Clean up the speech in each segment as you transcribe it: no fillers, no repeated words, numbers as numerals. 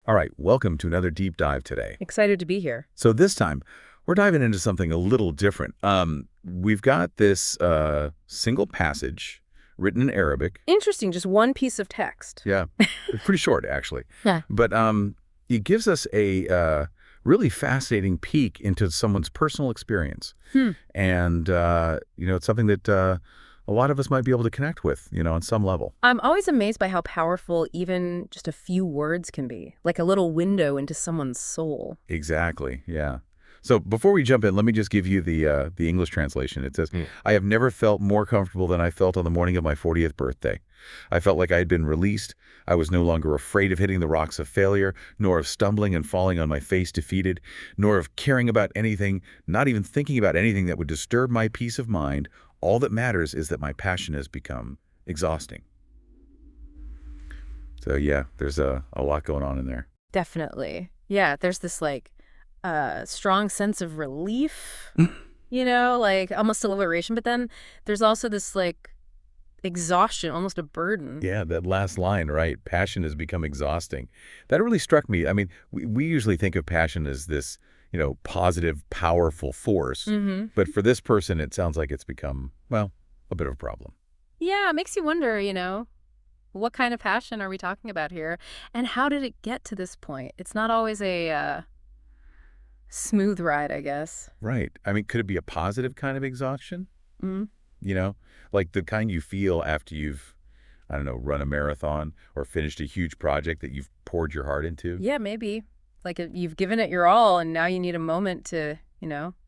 All right, welcome to another deep dive today. Excited to be here. So this time, we're diving into something a little different. We've got this single passage written in Arabic. Interesting, just one piece of text. Yeah, it's pretty short, actually. Yeah. But it gives us a really fascinating peek into someone's personal experience. And, it's something that a lot of us might be able to connect with, on some level. I'm always amazed by how powerful even just a few words can be, like a little window into someone's soul. Exactly, yeah. So before we jump in, let me just give you the English translation. It says, I have never felt more comfortable than I felt on the morning of my 40th birthday. I felt like I had been released. I was no longer afraid of hitting the rocks of failure, nor of stumbling and falling on my face defeated, nor of caring about anything, not even thinking about anything that would disturb my peace of mind. All that matters is that my passion has become exhausting. So yeah, there's a lot going on in there. Definitely. Yeah, there's this strong sense of relief, like almost a liberation. But then there's also this exhaustion, almost a burden. Yeah, that last line, right? Passion has become exhausting. That really struck me. I mean, we usually think of passion as this, positive, powerful force. But for this person, it sounds like it's become, well, a bit of a problem. Yeah, it makes you wonder, what kind of passion are we talking about here? And how did it get to this point? It's not always a smooth ride, I guess. Right. I mean, could it be a positive kind of exhaustion? Like the kind you feel after you've, I don't know, run a marathon or finished a huge project that you've poured your heart into? Yeah, maybe. Like you've given it your all and now you need a moment to,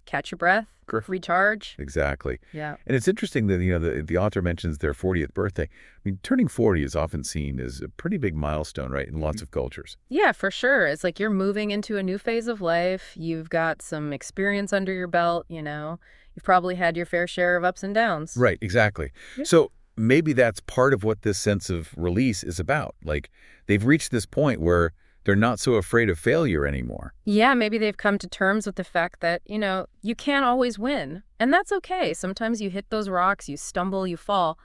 catch your breath, recharge. Exactly. Yeah. And it's interesting that, the author mentions their 40th birthday. I mean, turning 40 is often seen as a pretty big milestone, right, in lots of cultures. Yeah, for sure. It's like you're moving into a new phase of life. You've got some experience under your belt, You've probably had your fair share of ups and downs. Right, exactly. Yeah. So maybe that's part of what this sense of release is about. Like, they've reached this point where they're not so afraid of failure anymore. Yeah, maybe they've come to terms with the fact that, you can't always win. And that's okay. Sometimes you hit those rocks, you stumble, you fall.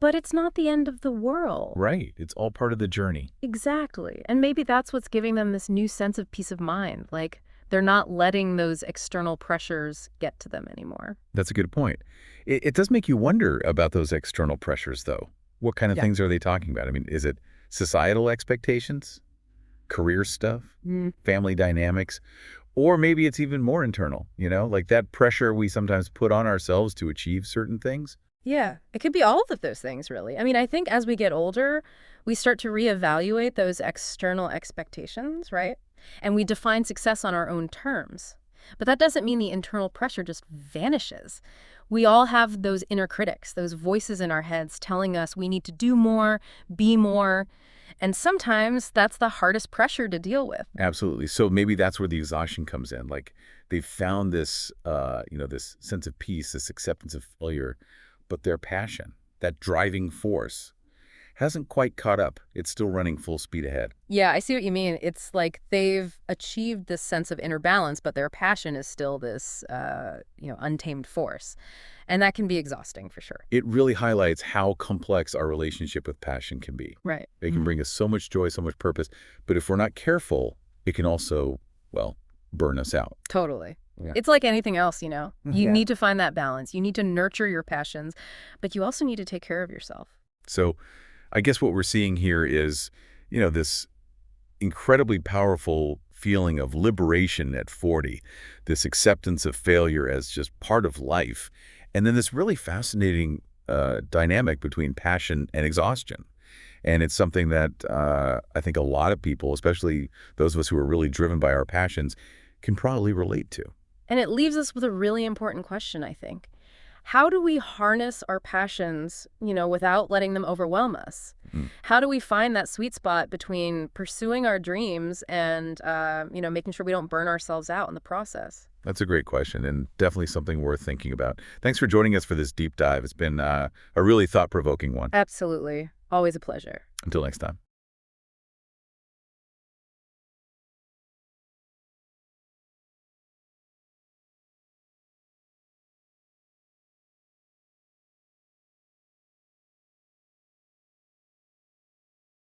But it's not the end of the world. Right. It's all part of the journey. Exactly. And maybe that's what's giving them this new sense of peace of mind. Like, they're not letting those external pressures get to them anymore. That's a good point. It does make you wonder about those external pressures, though. What kind of things are they talking about? I mean, is it societal expectations? Career stuff, family dynamics, or maybe it's even more internal, like that pressure we sometimes put on ourselves to achieve certain things. Yeah, it could be all of those things, really. I mean, I think as we get older, we start to reevaluate those external expectations, right? And we define success on our own terms. But that doesn't mean the internal pressure just vanishes. We all have those inner critics, those voices in our heads telling us we need to do more, be more. And sometimes that's the hardest pressure to deal with. Absolutely. So maybe that's where the exhaustion comes in. Like they've found this, this sense of peace, this acceptance of failure, but their passion, that driving force, hasn't quite caught up. It's still running full speed ahead. Yeah, I see what you mean. It's like they've achieved this sense of inner balance, but their passion is still this, untamed force. And that can be exhausting for sure. It really highlights how complex our relationship with passion can be. Right. It can bring us so much joy, so much purpose. But if we're not careful, it can also, burn us out. Totally. Yeah. It's like anything else, You need to find that balance. You need to nurture your passions, but you also need to take care of yourself. So I guess what we're seeing here is, this incredibly powerful feeling of liberation at 40, this acceptance of failure as just part of life, and then this really fascinating dynamic between passion and exhaustion. And it's something that I think a lot of people, especially those of us who are really driven by our passions, can probably relate to. And it leaves us with a really important question, I think. How do we harness our passions, without letting them overwhelm us? How do we find that sweet spot between pursuing our dreams and, making sure we don't burn ourselves out in the process? That's a great question and definitely something worth thinking about. Thanks for joining us for this deep dive. It's been a really thought-provoking one. Absolutely. Always a pleasure. Until next time.